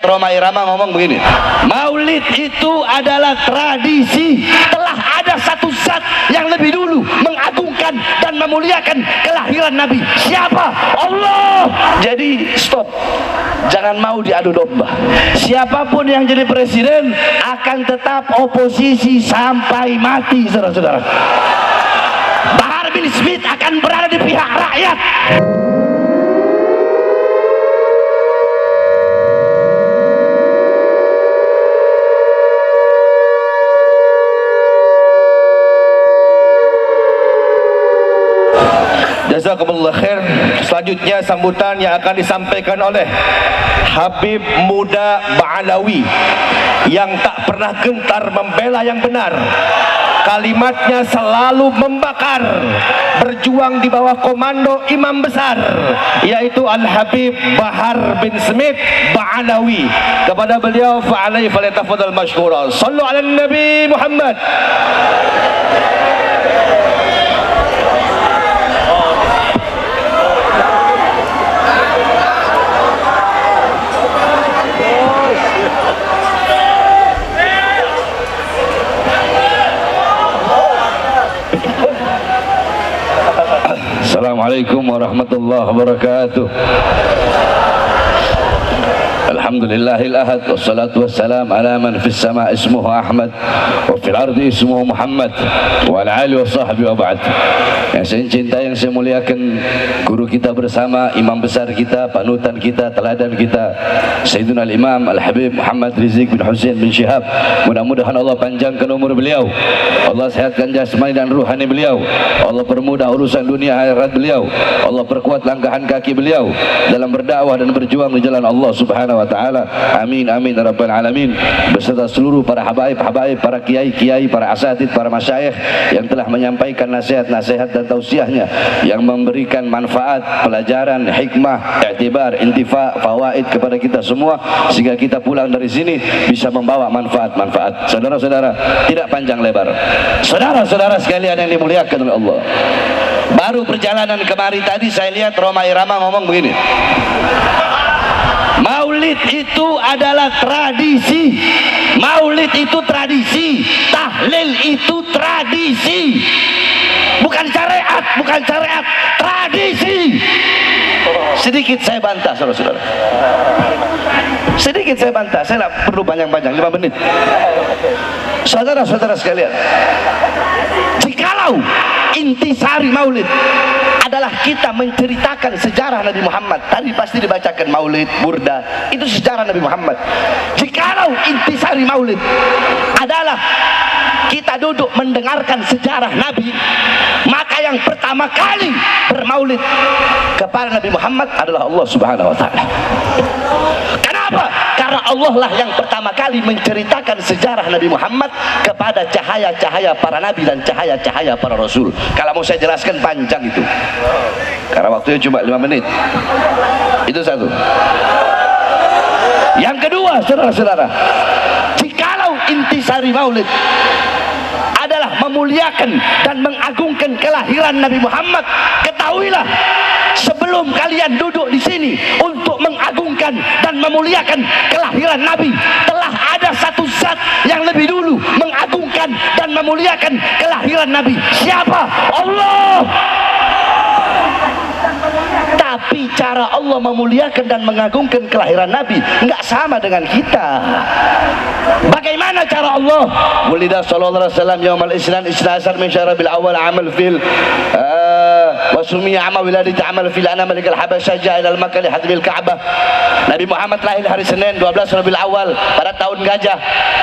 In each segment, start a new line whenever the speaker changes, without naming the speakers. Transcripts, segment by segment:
Roma Irama ngomong begini, Maulid itu adalah tradisi. Telah ada satu zat yang lebih dulu mengagungkan dan memuliakan kelahiran Nabi. Siapa? Allah. Jadi stop, jangan mau diadu domba. Siapapun yang jadi presiden akan tetap oposisi sampai mati, saudara-saudara. Bahar bin Smith akan berada di pihak rakyat. Jazakumullah khair. Selanjutnya sambutan yang akan disampaikan oleh Habib Muda Ba'alawi yang tak pernah gentar membela yang benar. Kalimatnya selalu membakar, berjuang di bawah komando imam besar, yaitu Al-Habib Bahar bin Smith Ba'alawi. Kepada beliau fa'alaihi falyatafadhal mashkura. Sallu ala Nabi Muhammad. Assalamualaikum warahmatullahi wabarakatuh. Alhamdulillahil ahad, wassalatu wassalam ala man fis sama ismuhu Ahmad wa fil ardi ismuhu Muhammad wa ala alihi wa sahbihi wa ba'd. Yang saya cintai, yang saya muliakan, guru kita bersama, imam besar kita, panutan kita, teladan kita, Sayyidina Al-Imam Al-Habib Muhammad Rizik bin Hussein bin Syihab. Mudah-mudahan Allah panjangkan umur beliau, Allah sehatkan jasmani dan ruhani beliau, Allah permudah urusan dunia akhirat beliau, Allah perkuat langkahan kaki beliau dalam berdakwah dan berjuang di jalan Allah Subhanahu wa taala. Amin amin ya rabbal alamin. Beserta seluruh para habaib, para kiai, para asatid, para masyayikh yang telah menyampaikan nasihat-nasihat dan tausiahnya yang memberikan manfaat, pelajaran, hikmah, i'tibar, intifa, fawaid kepada kita semua, sehingga kita pulang dari sini bisa membawa manfaat-manfaat. Saudara-saudara, tidak panjang lebar. Saudara-saudara sekalian yang dimuliakan oleh Allah, baru perjalanan kemari tadi saya lihat Roma Irama ngomong begini, Maulid itu adalah tradisi. Maulid itu tradisi. Tahlil itu tradisi. Bukan syariat, bukan syariat, tradisi. Sedikit saya bantah, saudara-saudara. Sedikit saya bantah, saya tidak perlu panjang-panjang, 5 menit. Saudara-saudara sekalian, jikalau intisari Maulid adalah kita menceritakan sejarah Nabi Muhammad, tadi pasti dibacakan Maulid, Burda, itu sejarah Nabi Muhammad. Jikalau intisari Maulid adalah kita duduk mendengarkan sejarah Nabi, maka yang pertama kali bermaulid kepada Nabi Muhammad adalah Allah Subhanahu wa taala. Kenapa? Karena Allah lah yang pertama kali menceritakan sejarah Nabi Muhammad kepada cahaya-cahaya para nabi dan cahaya-cahaya para rasul. Kalau mau saya jelaskan panjang itu, karena waktunya cuma 5 menit. Itu satu. Yang kedua, saudara-saudara, jikalau intisari maulid adalah memuliakan dan mengagungkan kelahiran Nabi Muhammad, ketahuilah, sebelum kalian duduk di sini untuk mengagungkan dan memuliakan kelahiran Nabi, telah ada satu zat yang lebih dulu mengagungkan dan memuliakan kelahiran Nabi. Siapa? Allah. Tapi cara Allah memuliakan dan mengagungkan kelahiran Nabi enggak sama dengan kita. Bagaimana cara Allah? Wulida sallallahu alaihi wasallam yaumal isnan isnasar min syarabil awal amal fil wa sumiya ama wiladati amal fil ana malikal habasya ja'a ila al-makkah li hadmil ka'bah. Nabi Muhammad lahir hari Senin 12 Rabiul Awal pada tahun gajah.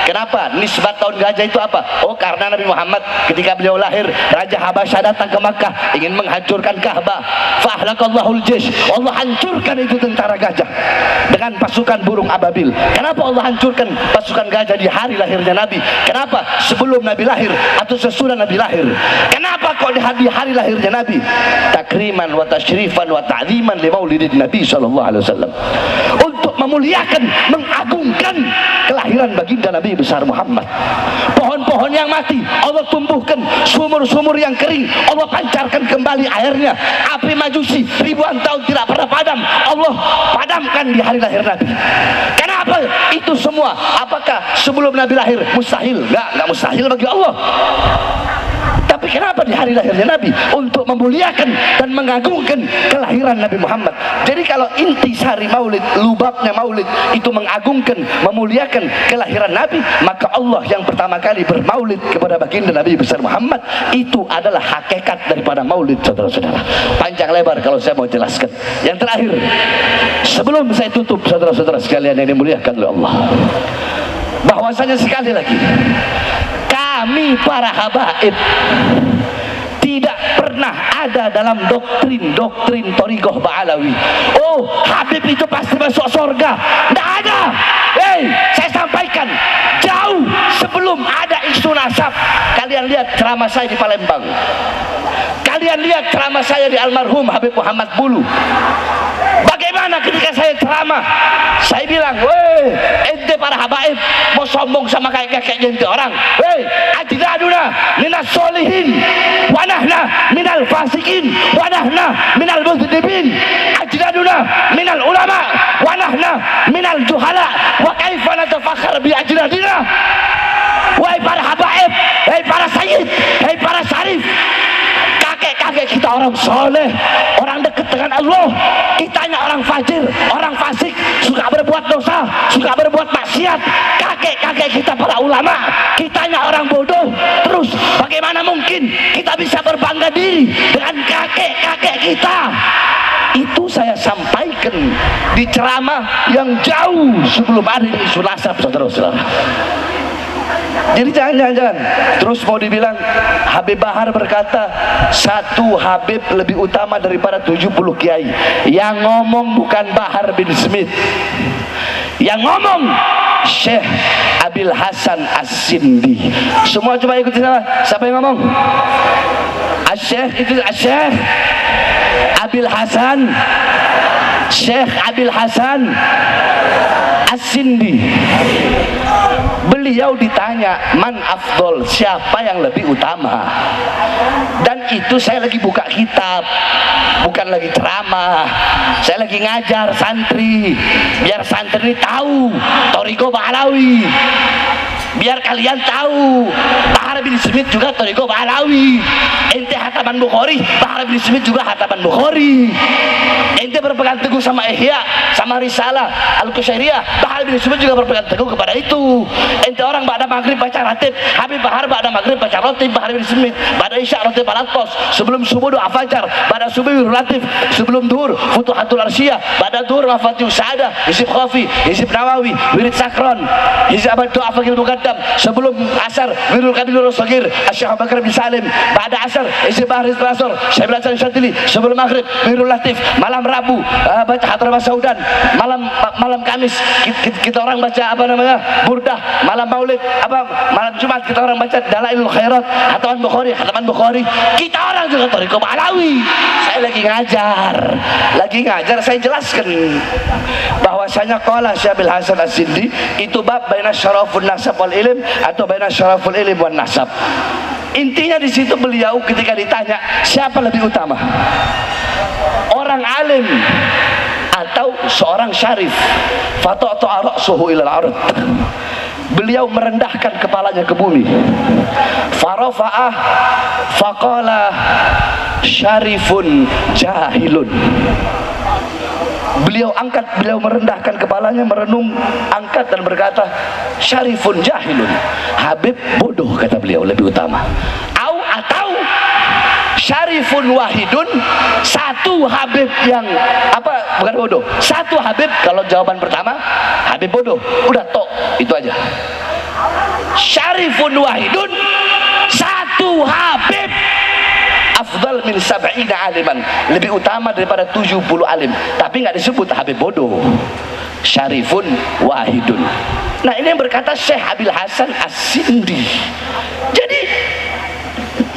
Kenapa? Nisbat tahun gajah itu apa? Oh, karena Nabi Muhammad ketika beliau lahir, Raja Habasyah datang ke Makkah ingin menghancurkan Ka'bah. Fahlakallahul jaysh. Allah hancurkan itu tentara gajah dengan pasukan burung ababil. Kenapa Allah hancurkan pasukan gajah di hari lahirnya Nabi? Kenapa? Sebelum Nabi lahir atau sesudah Nabi lahir? Kenapa kok di hari lahirnya Nabi? Takriman wa tasyrifan wa ta'ziman li maulidin Nabi sallallahu alaihi wasallam. Untuk memuliakan, mengagungkan kelahiran baginda Nabi besar Muhammad. Pohon-pohon yang mati Allah tumbuhkan, sumur-sumur yang kering Allah pancarkan kembali airnya. Api majusi ribuan tahun tidak pernah padam, Allah padamkan di hari lahir Nabi. Kenapa? Itu semua apakah sebelum Nabi lahir mustahil? Enggak mustahil bagi Allah. Tapi kenapa di hari lahirnya Nabi? Untuk memuliakan dan mengagungkan kelahiran Nabi Muhammad. Jadi kalau intisari maulid, lubabnya maulid itu mengagungkan, memuliakan kelahiran Nabi, maka Allah yang pertama kali bermaulid kepada baginda Nabi besar Muhammad, itu adalah hakikat daripada maulid, saudara-saudara. Panjang lebar kalau saya mau jelaskan. Yang terakhir, sebelum saya tutup, saudara-saudara sekalian yang dimuliakan oleh Allah, bahwasanya sekali lagi kami para habaib tidak pernah ada dalam doktrin Thariqah Ba'alawi. Oh, Habib itu pasti masuk surga. Tidak ada. Saya sampaikan jauh sebelum ada isu nasab. Kalian lihat ceramah saya di Palembang. Kalian lihat ceramah saya di almarhum Habib Muhammad Bulu. Bagaimana ketika saya ceramah, saya bilang, ente para habaib mau sombong sama kayak ente orang. Ajdaduna minas solihin wa nahna minal fasikin wa nahna minal mudhnibin. Ajdaduna minal ulama wa nahna minal juhala. Wa kaifa natafakhar bi ajdadina. Wahai para habaib, wahai para sayyid, wahai para syarif, kakek-kakek kita orang soleh, orang dekat dengan Allah. Kitanya orang fajir, orang fasik, suka berbuat dosa, suka berbuat maksiat. Kakek-kakek kita para ulama, kitanya orang bodoh. Terus bagaimana mungkin kita bisa berbangga diri dengan kakek-kakek kita? Itu saya sampaikan di ceramah yang jauh sebelum ada isu nasab, saudara-saudara. Jadi jangan terus mau dibilang Habib Bahar berkata satu Habib lebih utama daripada 70 kiai. Yang ngomong bukan Bahar bin Smith, yang ngomong Syekh Abil Hasan As-Sindi. Semua coba ikuti saya. Siapa yang ngomong? Syekh itu Syekh Abil Hasan, Syekh Abil Hasan As-Sindi. Beliau ditanya man afdol, siapa yang lebih utama. Dan itu saya lagi buka kitab, bukan lagi ceramah. Saya lagi ngajar santri, biar santri tahu Thariqah Ba'alawi, biar kalian tahu Bahar bin Smith juga Thariqah Ba'alawi. Ente hataman Bukhari, Bahar bin Smith juga hataman Bukhari. Ente berpegang teguh sama Ihya, sama Risalah Al-Qusyairiyah, Bahar bin Smith juga berpegang teguh kepada itu. Ente orang ba'da maghrib baca ratib, Habib Bahar ba'da maghrib baca ratib, Bahar bin Smith ba'da isya ratib al-atos, sebelum subuh doa fajar, ba'da subuh ratib, sebelum duhur Futuhatul Arsyiyah, ba'da duhur Mafatihus Sa'adah, Hizib Khafi, Hizib Nawawi, Wirid Sakron, Hizib Doa Fakil Muqaddam, sebelum asar Wirul Kabirul Sagir, Syekh Abu Bakar bin Salim, ba'da asar Hizib Bahar Hizib Asar, Syekh Hasan Syadili, sebelum maghrib Wirul Latif, malam Rabu baca Hadramah Saudan, malam Kamis kita orang baca apa namanya Burdah, malam Maulid malam Jumat kita orang baca Dalailul Khairat, hataman Bukhari. Kita orang juga Thariqah Ba'alawi. Saya lagi ngajar, saya jelaskan bahwasanya qala Syekh Abil Hasan As-Sindi itu bab baina syarafun nasab wal ilm atau baina syaraful ilm wan nasab. Intinya di situ beliau ketika ditanya siapa lebih utama, orang alim atau seorang syarif, fata'ta ra'suhu ilal ard. Beliau merendahkan kepalanya ke bumi. Farafa'ah faqala syarifun jahilun. Beliau merendahkan kepalanya, merenung, angkat dan berkata syarifun jahilun. Habib bodoh, kata beliau, lebih utama. Atau syarifun wahidun, satu Habib yang bukan bodoh, satu Habib. Kalau jawaban pertama Habib bodoh, udah tok, itu aja. Syarifun wahidun, satu Habib afdal min sab'ina aliman, lebih utama daripada 70 alim. Tapi nggak disebut Habib bodoh, syarifun wahidun. Nah, ini yang berkata Syekh Abil Hasan As-Sindi. Jadi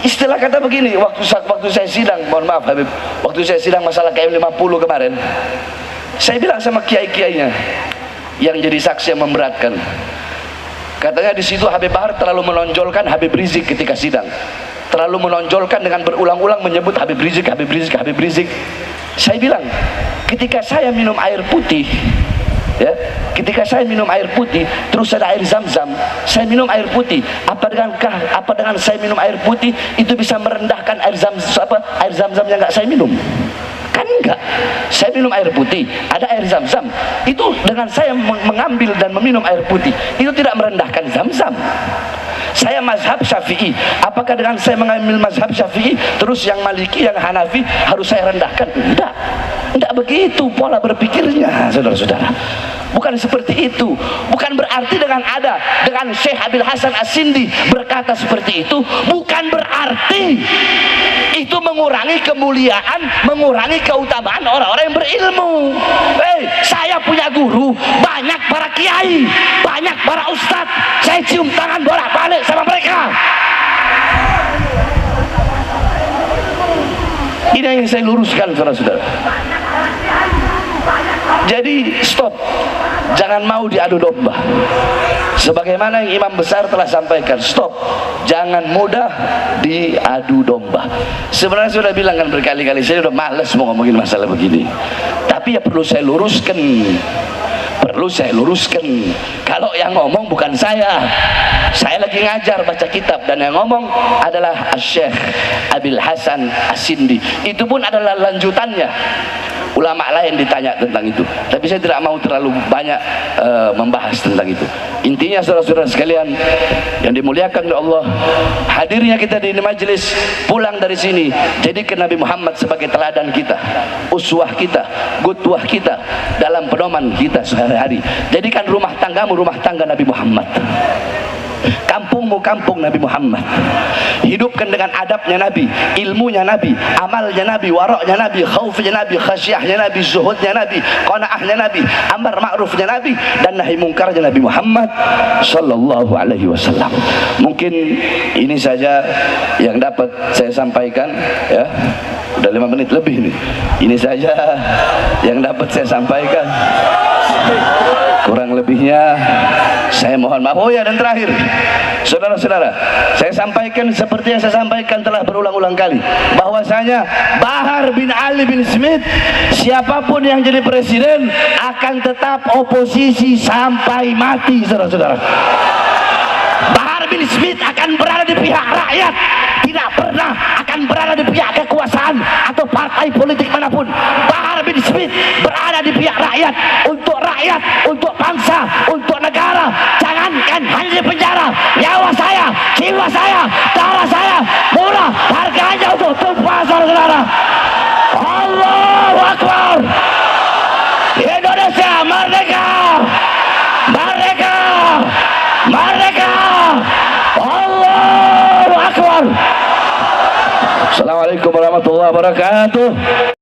istilah kata begini, waktu saya sidang, mohon maaf Habib, waktu saya sidang masalah KM 50 kemarin, saya bilang sama kiai-kiainya, yang jadi saksi yang memberatkan. Katanya di situ Habib Bahar terlalu menonjolkan Habib Rizik ketika sidang, terlalu menonjolkan dengan berulang-ulang menyebut Habib Rizik, Habib Rizik, Habib Rizik. Saya bilang, ketika saya minum air putih, ya, ketika saya minum air putih, terus ada air zam-zam, saya minum air putih. Apa dengan saya minum air putih itu bisa merendahkan air zam-zam yang nggak saya minum? Kan enggak. Saya minum air putih, ada air zam-zam. Itu dengan saya mengambil dan meminum air putih, itu tidak merendahkan zam-zam. Saya mazhab Syafi'i, apakah dengan saya mengambil mazhab Syafi'i terus yang Maliki, yang Hanafi harus saya rendahkan? Enggak begitu pola berpikirnya, saudara-saudara. Bukan seperti itu. Bukan berarti dengan Syekh Abil Hasan As-Sindi berkata seperti itu, bukan berarti itu mengurangi kemuliaan, mengurangi keutamaan orang-orang yang berilmu. Saya punya guru, banyak para kiai, banyak para ustadz, saya cium tangan bolak-balik sama mereka. Ini yang saya luruskan, saudara-saudara. Jadi stop, jangan mau diadu domba. Sebagaimana yang imam besar telah sampaikan, stop, jangan mudah diadu domba. Sebenarnya saya sudah bilang kan berkali-kali, saya sudah malas mau ngomongin masalah begini. Tapi ya perlu saya luruskan. Kalau yang ngomong bukan saya lagi ngajar baca kitab, dan yang ngomong adalah Syekh Abil Hasan As-Sindi. Itu pun adalah lanjutannya. Ulama lain ditanya tentang itu, tapi saya tidak mau terlalu banyak membahas tentang itu. Intinya saudara-saudara sekalian yang dimuliakan oleh Allah, hadirnya kita di majelis, pulang dari sini, jadikan Nabi Muhammad sebagai teladan kita, uswah kita, qudwah kita dalam pedoman kita sehari-hari. Jadikan rumah tanggamu rumah tangga Nabi Muhammad, kampungmu kampung Nabi Muhammad. Hidupkan dengan adabnya Nabi, ilmunya Nabi, amalnya Nabi, waraknya Nabi, khaufnya Nabi, khasyahnya Nabi, zuhudnya Nabi, qanaahnya Nabi, amar ma'rufnya Nabi, dan nahi mungkarnya Nabi Muhammad sallallahu alaihi wasallam. Mungkin ini saja yang dapat saya sampaikan, ya. Udah 5 menit lebih nih. Ini saja yang dapat saya sampaikan. Kurang lebihnya saya mohon maaf. Oh ya, dan terakhir, saudara-saudara, saya sampaikan seperti yang saya sampaikan telah berulang-ulang kali, bahwasanya Bahar bin Ali bin Smith, siapapun yang jadi presiden akan tetap oposisi sampai mati, saudara-saudara. Bahar bin Smith akan berada di pihak rakyat, tidak pernah akan berada di pihak kekuasaan atau partai politik manapun. Bahar bin Smith berada di pihak rakyat, untuk rakyat, untuk bangsa, untuk negara. Jangankan hanya di penjara, nyawa saya, jiwa saya, darah saya murah harganya untuk tumpah, saudara-saudara. Allahu Akbar. Indonesia merdeka, merdeka, merdeka. Allahu Akbar. Assalamualaikum warahmatullahi wabarakatuh.